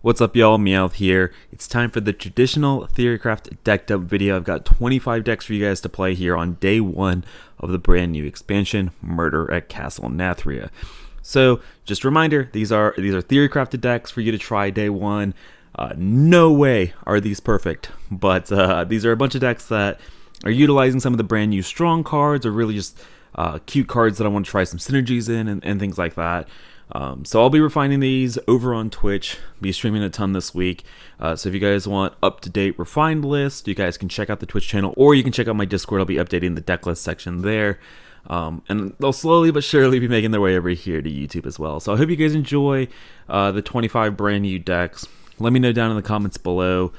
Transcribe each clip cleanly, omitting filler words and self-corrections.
What's up, y'all? Meowth here. It's time for the traditional Theorycraft decked up video. I've got 25 decks for you guys to play here on day one of the brand new expansion, Murder at Castle Nathria. So, just a reminder, these are Theorycrafted decks for you to try day one. No way are these perfect, but these are a bunch of decks that are utilizing some of the brand new strong cards, or really just cute cards that I want to try some synergies in and things like that. So I'll be refining these over on Twitch, be streaming a ton this week. So if you guys want up-to-date refined list, you guys can check out the Twitch channel, or you can check out my Discord. I'll be updating the deck list section there. And they'll slowly but surely be making their way over here to YouTube as well. So I hope you guys enjoy the 25 brand new decks. Let me know down in the comments below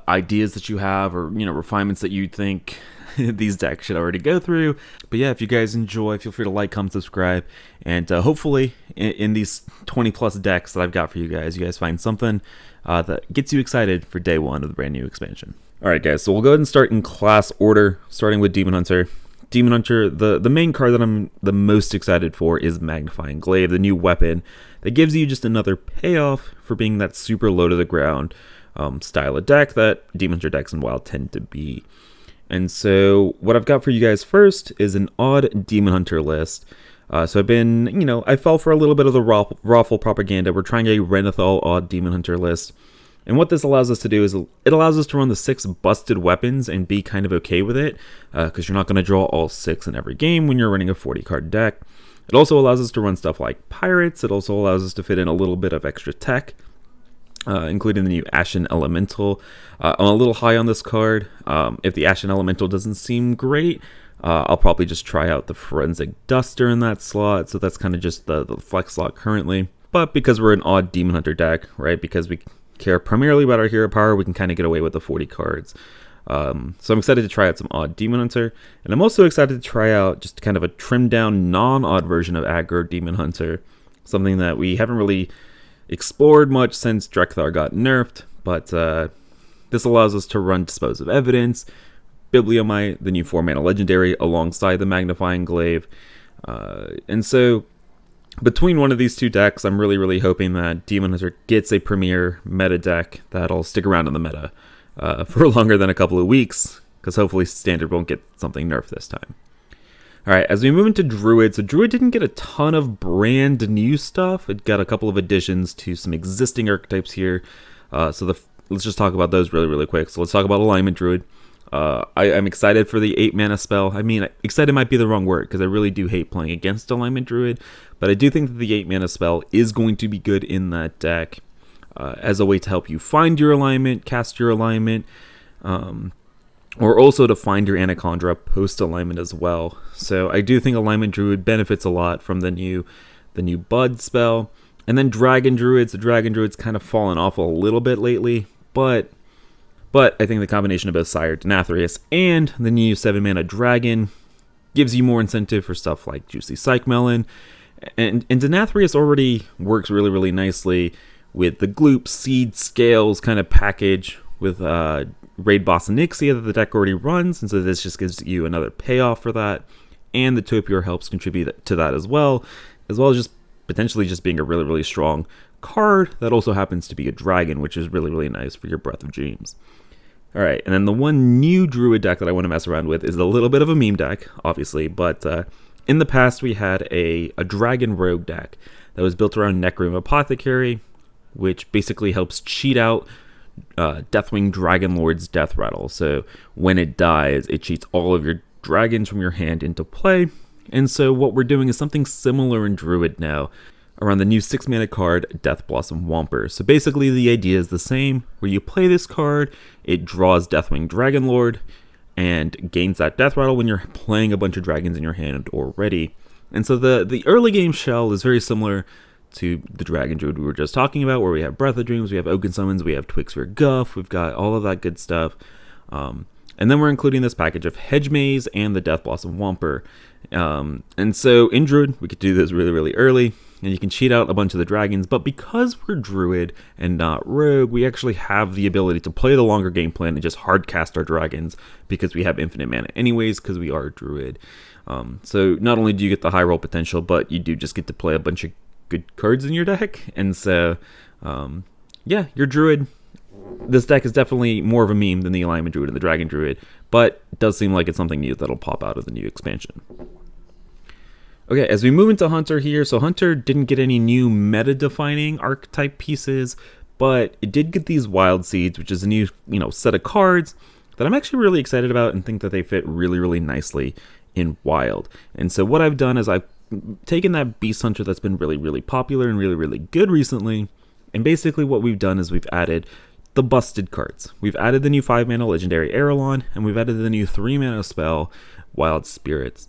ideas that you have, or refinements that you think these decks should already go through. But yeah, if you guys enjoy, feel free to like, comment, subscribe, and hopefully in these 20 plus decks that I've got for you guys find something that gets you excited for day one of the brand new expansion. Alright guys, so we'll go ahead and start in class order, starting with Demon Hunter. Demon Hunter, the main card that I'm the most excited for is Magnifying Glaive, the new weapon that gives you just another payoff for being that super low to the ground style of deck that Demon Hunter decks in WoW tend to be. And so what I've got for you guys first is an odd Demon Hunter list. So I've been, I fell for a little bit of the raffle propaganda. We're trying a Renathal odd Demon Hunter list. And what this allows us to do is it allows us to run the 6 busted weapons and be kind of okay with it, because you're not going to draw all 6 in every game when you're running a 40 card deck. It also allows us to run stuff like pirates. It also allows us to fit in a little bit of extra tech, including the new Ashen Elemental. I'm a little high on this card. If the Ashen Elemental doesn't seem great, I'll probably just try out the Forensic Duster in that slot. So that's kind of just the flex slot currently. But because we're an odd Demon Hunter deck, right, because we care primarily about our hero power, we can kind of get away with the 40 cards. So I'm excited to try out some odd Demon Hunter. And I'm also excited to try out just kind of a trimmed down non-odd version of aggro Demon Hunter. Something that we haven't really explored much since Drekthar got nerfed, but this allows us to run Dispose of Evidence, Bibliomite, the new 4-mana legendary, alongside the Magnifying Glaive. And so between one of these two decks, I'm really hoping that Demon Hunter gets a premier meta deck that'll stick around in the meta for longer than a couple of weeks, because hopefully Standard won't get something nerfed this time. Alright, as we move into Druid, so Druid didn't get a ton of brand new stuff. It got a couple of additions to some existing archetypes here. Let's just talk about those really quick. So let's talk about Alignment Druid. I'm excited for the 8-mana spell. I mean, excited might be the wrong word, because I really do hate playing against Alignment Druid. But I do think that the 8-mana spell is going to be good in that deck as a way to help you find your alignment, cast your alignment, or also to find your Anacondra post-alignment as well. So I do think Alignment Druid benefits a lot from the new Bud spell. And then Dragon Druids. The Dragon Druids kind of fallen off a little bit lately, but I think the combination of both Sire Denathrius and the new 7-mana Dragon gives you more incentive for stuff like Juicy Psych Melon. And Denathrius already works really nicely with the Gloop Seed Scales kind of package with Raid Boss Onyxia that the deck already runs, and so this just gives you another payoff for that, and the Topiary helps contribute to that as well as just potentially just being a really strong card that also happens to be a dragon, which is really nice for your Breath of Dreams. Alright, and then the one new Druid deck that I want to mess around with is a little bit of a meme deck, obviously, but in the past we had a Dragon Rogue deck that was built around Necroom Apothecary, which basically helps cheat out Deathwing Dragonlord's Death Rattle. So when it dies, it cheats all of your dragons from your hand into play. And so what we're doing is something similar in Druid now, around the new 6-mana card, Death Blossom Womper. So basically the idea is the same, where you play this card, it draws Deathwing Dragonlord, and gains that Death Rattle when you're playing a bunch of dragons in your hand already. And so the early game shell is very similar to the Dragon Druid we were just talking about, where we have Breath of Dreams, we have Oaken Summons, we have Twigs for Guff, we've got all of that good stuff. And then we're including this package of Hedge Maze and the Death Blossom Womper. And so in Druid, we could do this really early, and you can cheat out a bunch of the dragons, but because we're Druid and not Rogue, we actually have the ability to play the longer game plan and just hard cast our dragons, because we have infinite mana anyways, because we are Druid. So not only do you get the high roll potential, but you do just get to play a bunch of good cards in your deck, and so yeah, your Druid, this deck is definitely more of a meme than the Alignment Druid and the Dragon Druid, but it does seem like it's something new that'll pop out of the new expansion. Okay, as we move into Hunter here, so Hunter didn't get any new meta-defining archetype pieces, but it did get these Wild Seeds, which is a new, set of cards that I'm actually really excited about and think that they fit really, really nicely in Wild. And so what I've done is I've taken that Beast Hunter that's been really, really popular and really, really good recently, and basically what we've done is we've added the busted cards. We've added the new 5-mana legendary Arelon, and we've added the new 3-mana spell, Wild Spirits.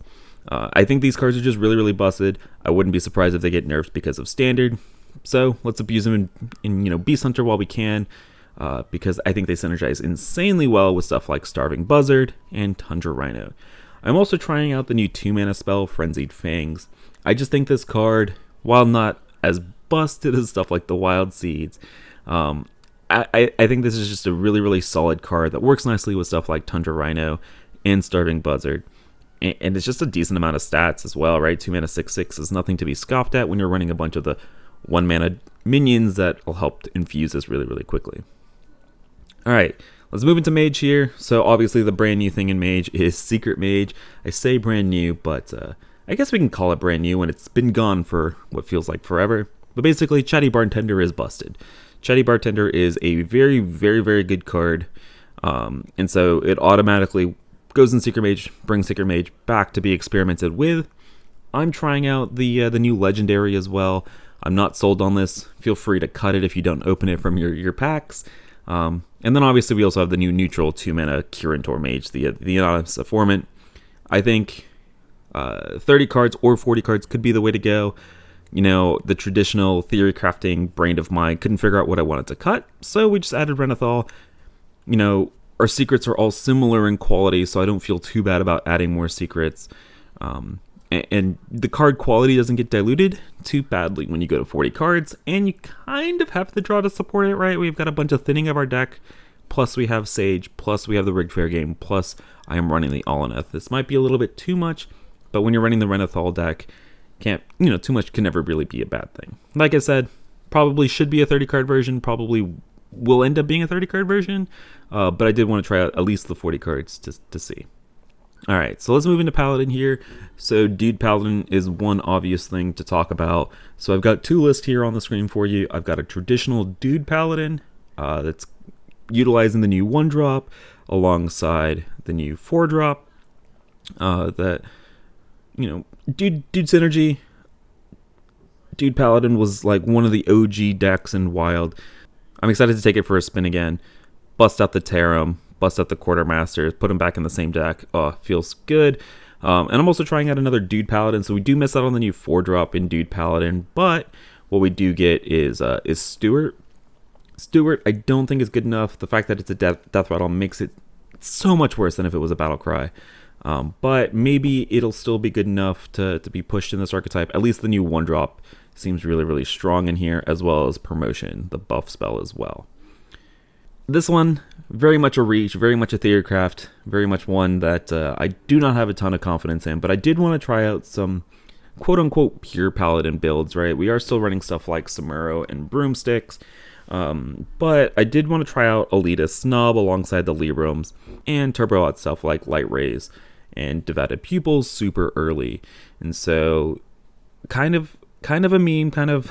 I think these cards are just really, really busted. I wouldn't be surprised if they get nerfed because of standard. So let's abuse them in Beast Hunter while we can, because I think they synergize insanely well with stuff like Starving Buzzard and Tundra Rhino. I'm also trying out the new 2-mana spell, Frenzied Fangs. I just think this card, while not as busted as stuff like the Wild Seeds, I think this is just a really, really solid card that works nicely with stuff like Tundra Rhino and Starving Buzzard. And it's just a decent amount of stats as well, right? 2-mana 6/6 is nothing to be scoffed at when you're running a bunch of the 1-mana minions that will help infuse this really, really quickly. All right, let's move into Mage here. So obviously the brand new thing in Mage is Secret Mage. I say brand new, but I guess we can call it brand new when it's been gone for what feels like forever. But basically, Chatty Bartender is busted. Chatty Bartender is a very, very, very good card. And so it automatically goes in Secret Mage, brings Secret Mage back to be experimented with. I'm trying out the new Legendary as well. I'm not sold on this. Feel free to cut it if you don't open it from your packs. And then obviously we also have the new neutral 2-mana Kirintor Mage, the Anonymous Informant. I think 30 cards or 40 cards could be the way to go. The traditional theory crafting brain of mine couldn't figure out what I wanted to cut, so we just added Renathal. Our secrets are all similar in quality, so I don't feel too bad about adding more secrets. And the card quality doesn't get diluted too badly when you go to 40 cards, and you kind of have the draw to support it, right? We've got a bunch of thinning of our deck, plus we have Sage, plus we have the Rigged Fair Game, plus I am running the Allaneth. This might be a little bit too much, but when you're running the Renathal deck, too much can never really be a bad thing. Like I said, probably should be a 30-card version, probably will end up being a 30-card version, but I did want to try out at least the 40 cards to see. All right, so let's move into Paladin here. So Dude Paladin is one obvious thing to talk about. So I've got two lists here on the screen for you. I've got a traditional Dude Paladin that's utilizing the new 1-drop alongside the new 4-drop. Dude Synergy. Dude Paladin was like one of the OG decks in Wild. I'm excited to take it for a spin again. Bust out the Tarim, bust out the Quartermasters, put them back in the same deck. Oh, feels good. And I'm also trying out another Dude Paladin, so we do miss out on the new 4-drop in Dude Paladin, but what we do get is Stewart. Stewart, I don't think is good enough. The fact that it's a death rattle makes it so much worse than if it was a battle cry. But maybe it'll still be good enough to be pushed in this archetype. At least the new 1-drop seems really, really strong in here, as well as Promotion, the buff spell as well. This one, very much a reach, very much a Theorycraft, very much one that I do not have a ton of confidence in, but I did want to try out some quote-unquote pure Paladin builds, right? We are still running stuff like Samuro and Broomsticks, but I did want to try out Elita Snub alongside the Librams and turbo out stuff like Light Rays and Divided Pupils super early. And so kind of a meme, kind of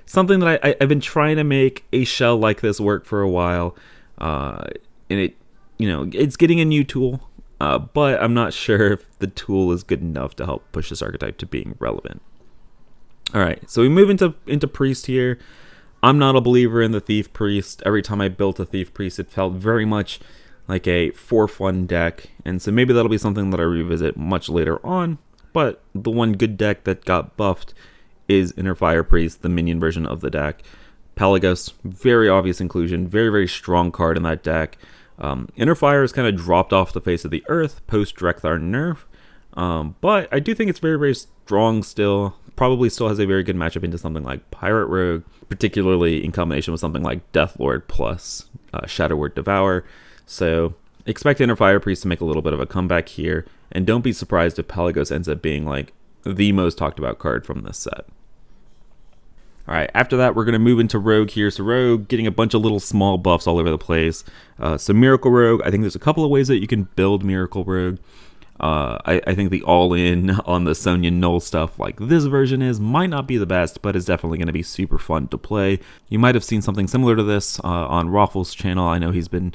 something that I've been trying to make a shell like this work for a while. And it's getting a new tool, but I'm not sure if the tool is good enough to help push this archetype to being relevant. All right, so we move into Priest here. I'm not a believer in the Thief Priest. Every time I built a Thief Priest, it felt very much like a for-fun deck, and so maybe that'll be something that I revisit much later on, but the one good deck that got buffed is Inner Fire Priest, the minion version of the deck. Pelagos, very obvious inclusion, very, very strong card in that deck. Inner Fire has kind of dropped off the face of the earth post-Drekthar nerf, but I do think it's very, very strong still. Probably still has a very good matchup into something like Pirate Rogue, particularly in combination with something like Deathlord plus Shadow Word Devour. So expect Inner Fire Priest to make a little bit of a comeback here, and don't be surprised if Pelagos ends up being like the most talked about card from this set. Alright, after that, we're going to move into Rogue here. So Rogue, getting a bunch of little small buffs all over the place. So Miracle Rogue, I think there's a couple of ways that you can build Miracle Rogue. I think the all-in on the Sonya Null stuff like this version might not be the best, but is definitely going to be super fun to play. You might have seen something similar to this on Raffle's channel. I know he's been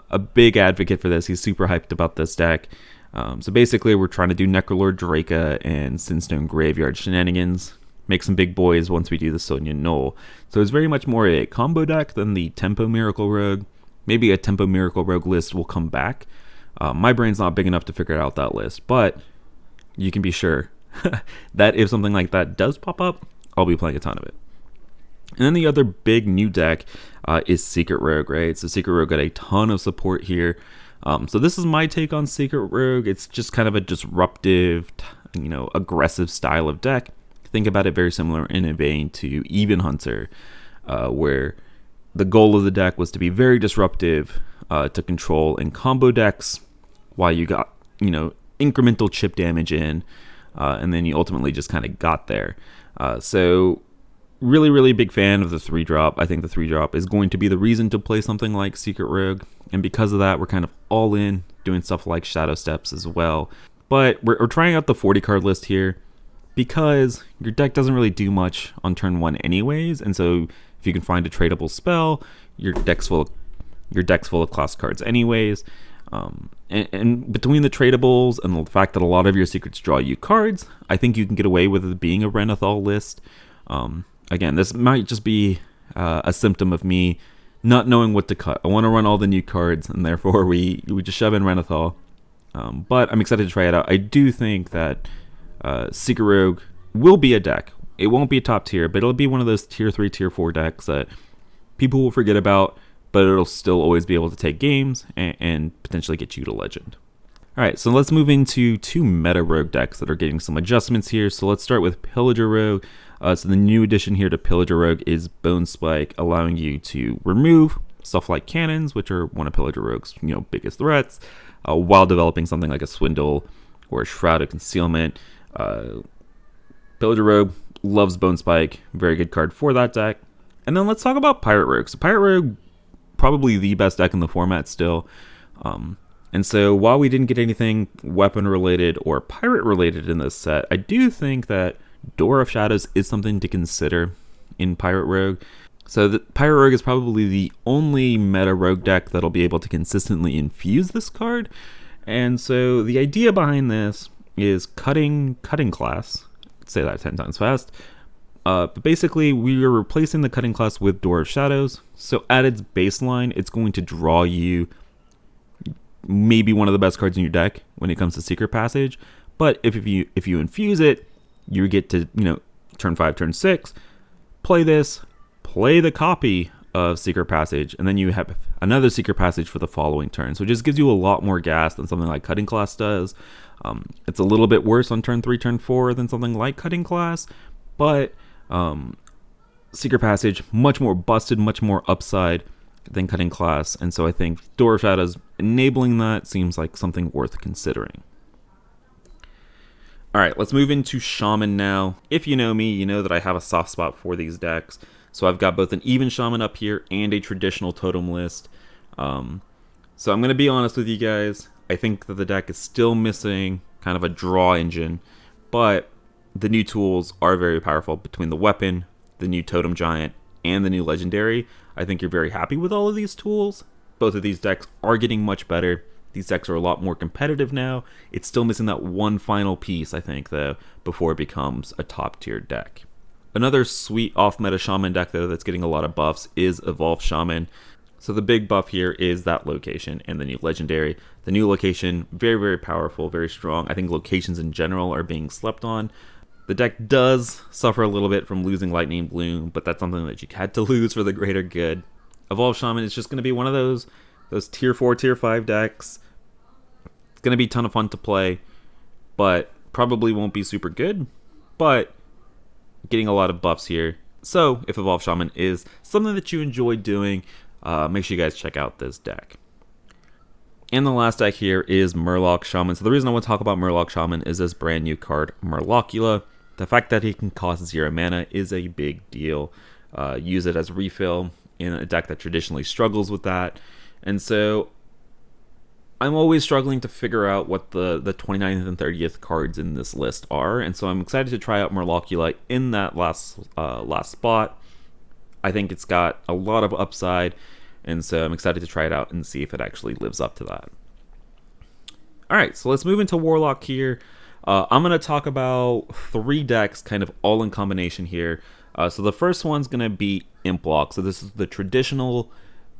a big advocate for this. He's super hyped about this deck. So basically, we're trying to do Necrolord Draca and Sinstone Graveyard shenanigans. Make some big boys once we do the Sonya Null. So it's very much more a combo deck than the Tempo Miracle Rogue. Maybe a Tempo Miracle Rogue list will come back. My brain's not big enough to figure out that list, but you can be sure that if something like that does pop up, I'll be playing a ton of it. And then the other big new deck is Secret Rogue, right? So Secret Rogue got a ton of support here. So this is my take on Secret Rogue. It's just kind of a disruptive, aggressive style of deck. Think about it very similar in a vein to Even Hunter, where the goal of the deck was to be very disruptive, to control and combo decks while you got, incremental chip damage in, and then you ultimately just kind of got there. So really, really big fan of the 3-drop. I think the 3-drop is going to be the reason to play something like Secret Rogue, and because of that, we're kind of all in, doing stuff like Shadow Steps as well. But we're trying out the 40 card list here, because your deck doesn't really do much on turn 1 anyways, and so if you can find a tradable spell, your deck's full of class cards anyways. And between the tradables and the fact that a lot of your secrets draw you cards, I think you can get away with it being a Renathal list. Again, this might just be a symptom of me not knowing what to cut. I want to run all the new cards, and therefore we just shove in Renathal. But I'm excited to try it out. I do think that Secret Rogue will be a deck. It won't be a top tier, but it'll be one of those tier 3, tier 4 decks that people will forget about, but it'll still always be able to take games and potentially get you to Legend. Alright, so let's move into 2 meta Rogue decks that are getting some adjustments here. So let's start with Pillager Rogue. So the new addition here to Pillager Rogue is Bone Spike, allowing you to remove stuff like cannons, which are one of Pillager Rogue's biggest threats, while developing something like a Swindle or a Shroud of Concealment. Pillager Rogue loves Bone Spike, very good card for that deck. And then let's talk about Pirate Rogue. So Pirate Rogue, probably the best deck in the format still. And so while we didn't get anything weapon related or pirate related in this set, I do think that Door of Shadows is something to consider in Pirate Rogue. So the Pirate Rogue is probably the only meta Rogue deck that'll be able to consistently infuse this card. And so the idea behind this is cutting class. Say that 10 times fast. But basically, we are replacing the cutting class with Door of Shadows. So at its baseline, it's going to draw you maybe one of the best cards in your deck when it comes to Secret Passage. But if you infuse it, you get to turn 5, turn 6, play this, play the copy of Secret Passage, and then you have another Secret Passage for the following turn. So it just gives you a lot more gas than something like Cutting Class does. It's a little bit worse on turn 3, turn 4 than something like Cutting Class, but Secret Passage, much more busted, much more upside than Cutting Class, and so I think Door of Shadows enabling that seems like something worth considering. Alright, let's move into Shaman now. If you know me, you know that I have a soft spot for these decks. So I've got both an Even Shaman up here and a traditional totem list. So I'm going to be honest with you guys. I think that the deck is still missing kind of a draw engine, but the new tools are very powerful between the weapon, the new Totem Giant, and the new Legendary. I think you're very happy with all of these tools. Both of these decks are getting much better. These decks are a lot more competitive now. It's still missing that one final piece, I think, though, before it becomes a top-tier deck. Another sweet off-meta Shaman deck, though, that's getting a lot of buffs is Evolv Shaman. So the big buff here is that location and the new Legendary. The new location, very, very powerful, very strong. I think locations in general are being slept on. The deck does suffer a little bit from losing Lightning Bloom, but that's something that you had to lose for the greater good. Evolv Shaman is just going to be one of those tier 4, tier 5 decks. It's going to be a ton of fun to play, but probably won't be super good, but getting a lot of buffs here. So if Evolv Shaman is something that you enjoy doing, make sure you guys check out this deck. And the last deck here is Murloc Shaman. So the reason I want to talk about Murloc Shaman is this brand new card, Murlocula. The fact that he can cost 0 mana is a big deal. Use it as refill in a deck that traditionally struggles with that. And so I'm always struggling to figure out what the 29th and 30th cards in this list are. And so I'm excited to try out Murloc in that last spot. I think it's got a lot of upside. And so I'm excited to try it out and see if it actually lives up to that. Alright, so let's move into Warlock here. I'm going to talk about 3 decks kind of all in combination here. So the first one's going to be Imp Block. So this is the traditional,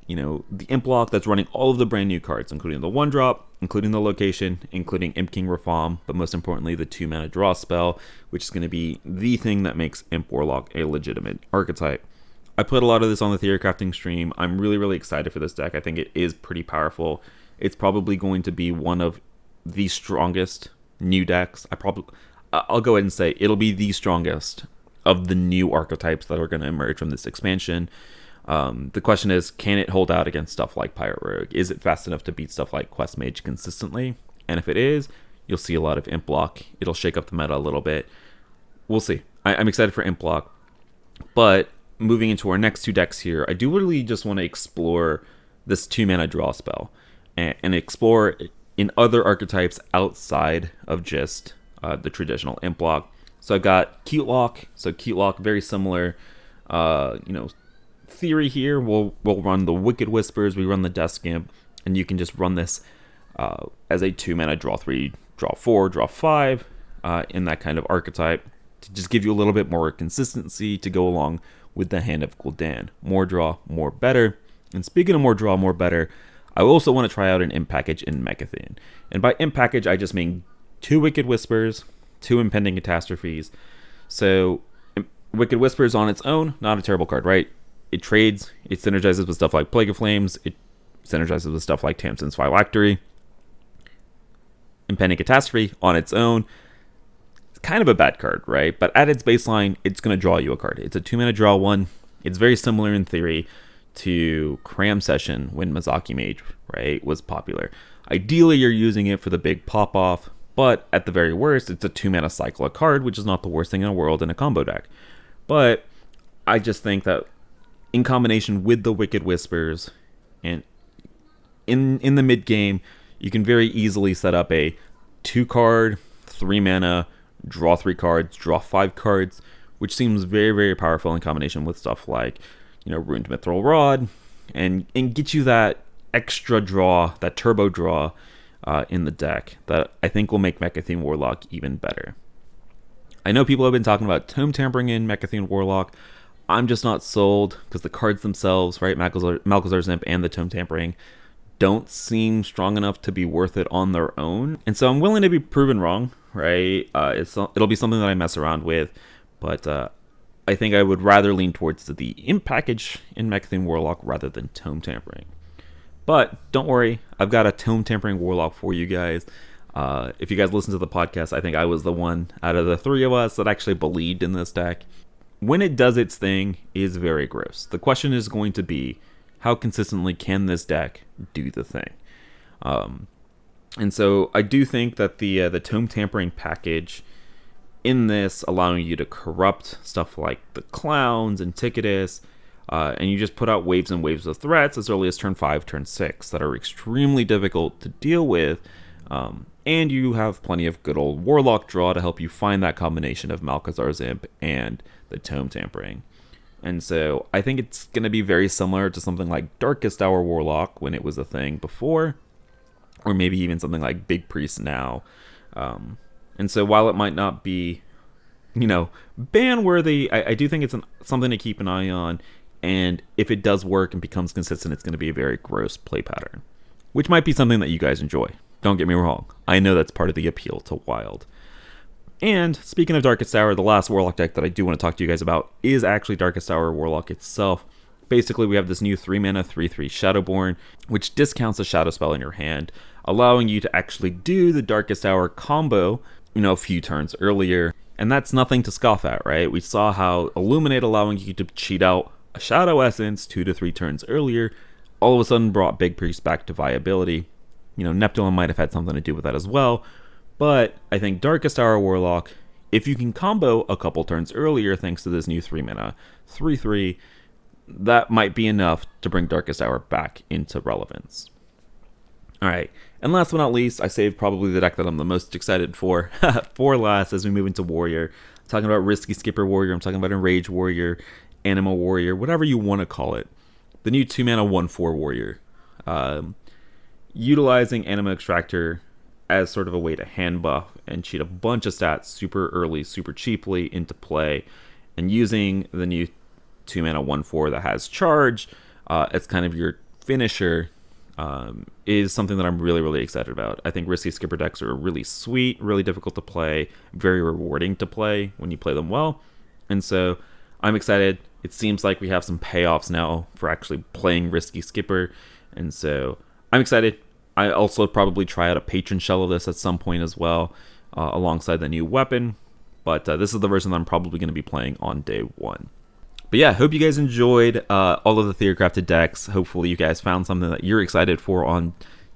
the Imp Block that's running all of the brand new cards, including the 1-drop, including the location, including Imp King Reform, but most importantly the 2-mana draw spell, which is going to be the thing that makes Imp Warlock a legitimate archetype. I put a lot of this on the Theorycrafting stream. I'm really, really excited for this deck. I think it is pretty powerful. It's probably going to be one of the strongest new decks. I'll go ahead and say it'll be the strongest of the new archetypes that are going to emerge from this expansion. The question is, can it hold out against stuff like Pillager Rogue? Is it fast enough to beat stuff like Quest Mage consistently? And if it is, you'll see a lot of Imp Block. It'll shake up the meta a little bit. We'll see. I'm excited for Imp Block. But moving into our next 2 decks here, I do really just want to explore this 2-mana draw spell and explore in other archetypes outside of just the traditional Imp Block. So I've got Cute Lock. So Cute Lock, very similar, theory here. We'll run the Wicked Whispers. We run the Death Imp, and you can just run this as a 2-mana draw 3, draw 4, draw 5 in that kind of archetype to just give you a little bit more consistency to go along with the Hand of Gul'dan. More draw, more better. And speaking of more draw, more better, I also want to try out an Imp package in Mecha'thun. And by Imp package, I just mean 2 Wicked Whispers, 2 Impending Catastrophes. So Wicked Whispers on its own, not a terrible card, right? It trades, it synergizes with stuff like Plague of Flames, it synergizes with stuff like Tamsin's Phylactery. Impending Catastrophe on its own, it's kind of a bad card, right? But at its baseline, it's going to draw you a card. It's a 2-mana draw 1. It's very similar in theory to Cram Session when Mizaki Mage, right, was popular. Ideally, you're using it for the big pop-off, but at the very worst, it's a 2-mana cycle a card, which is not the worst thing in the world in a combo deck. But I just think that in combination with the Wicked Whispers, and in the mid-game, you can very easily set up a 2-card, 3-mana, draw 3 cards, draw 5 cards, which seems very, very powerful in combination with stuff like, Ruined Mithril Rod, and get you that extra draw, that turbo draw in the deck that I think will make Mecha'thun Warlock even better. I know people have been talking about Tome Tampering in Mecha'thun Warlock. I'm just not sold because the cards themselves, right, Malchezaar's Imp and the Tome Tampering, don't seem strong enough to be worth it on their own. And so I'm willing to be proven wrong, right? It'll be something that I mess around with, but I think I would rather lean towards the Imp package in Mecha'thun Warlock rather than Tome Tampering. But don't worry, I've got a Tome Tampering Warlock for you guys. If you guys listen to the podcast, I think I was the one out of the 3 of us that actually believed in this deck. When it does its thing, it is very gross. The question is going to be, how consistently can this deck do the thing? And so I do think that the Tome Tampering package in this, allowing you to corrupt stuff like the Clowns and Ticketus, and you just put out waves and waves of threats as early as turn 5, turn 6 that are extremely difficult to deal with, and you have plenty of good old Warlock draw to help you find that combination of Malchezaar's Imp and the Tome Tampering. And so I think it's going to be very similar to something like Darkest Hour Warlock when it was a thing before, or maybe even something like Big Priest now. And so while it might not be, ban-worthy, I do think it's something to keep an eye on. And if it does work and becomes consistent, it's going to be a very gross play pattern, which might be something that you guys enjoy. Don't get me wrong. I know that's part of the appeal to Wild. And speaking of Darkest Hour, the last Warlock deck that I do want to talk to you guys about is actually Darkest Hour Warlock itself. Basically, we have this new 3-mana 3/3 Shadowborn, which discounts a shadow spell in your hand, allowing you to actually do the Darkest Hour combo, a few turns earlier. And that's nothing to scoff at, right? We saw how Illuminate, allowing you to cheat out a Shadow Essence 2 to 3 turns earlier, all of a sudden brought Big Priest back to viability. Neptune might have had something to do with that as well. But I think Darkest Hour Warlock if you can combo a couple turns earlier thanks to this new 3-mana 3/3, that might be enough to bring Darkest Hour back into relevance. Alright, and last but not least, I saved probably the deck that I'm the most excited for last as we move into Warrior. I'm talking about Risky Skipper Warrior, I'm talking about Enrage Warrior, Anima Warrior, whatever you want to call it. The new 2-mana 1/4 Warrior. Utilizing Anima Extractor as sort of a way to hand buff and cheat a bunch of stats super early, super cheaply into play, and using the new 2-mana 1/4 that has charge as kind of your finisher is something that I'm really, really excited about. I think Risky Skipper decks are really sweet, really difficult to play, very rewarding to play when you play them well, and so I'm excited. It seems like we have some payoffs now for actually playing Risky Skipper, and so I'm excited. I also probably try out a Patron Shell of this at some point as well, alongside the new weapon, but this is the version that I'm probably going to be playing on day 1. But yeah, hope you guys enjoyed all of the Theorycrafted decks. Hopefully you guys found something that you're excited for on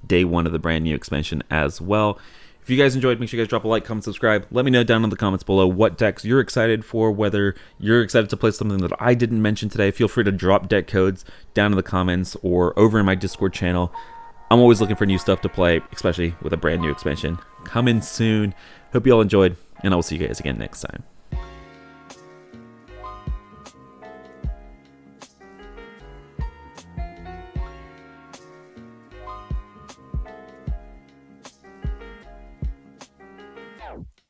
day 1 of the brand new expansion as well. If you guys enjoyed, make sure you guys drop a like, comment, subscribe. Let me know down in the comments below what decks you're excited for, whether you're excited to play something that I didn't mention today. Feel free to drop deck codes down in the comments or over in my Discord channel. I'm always looking for new stuff to play, especially with a brand new expansion coming soon. Hope you all enjoyed, and I will see you guys again next time.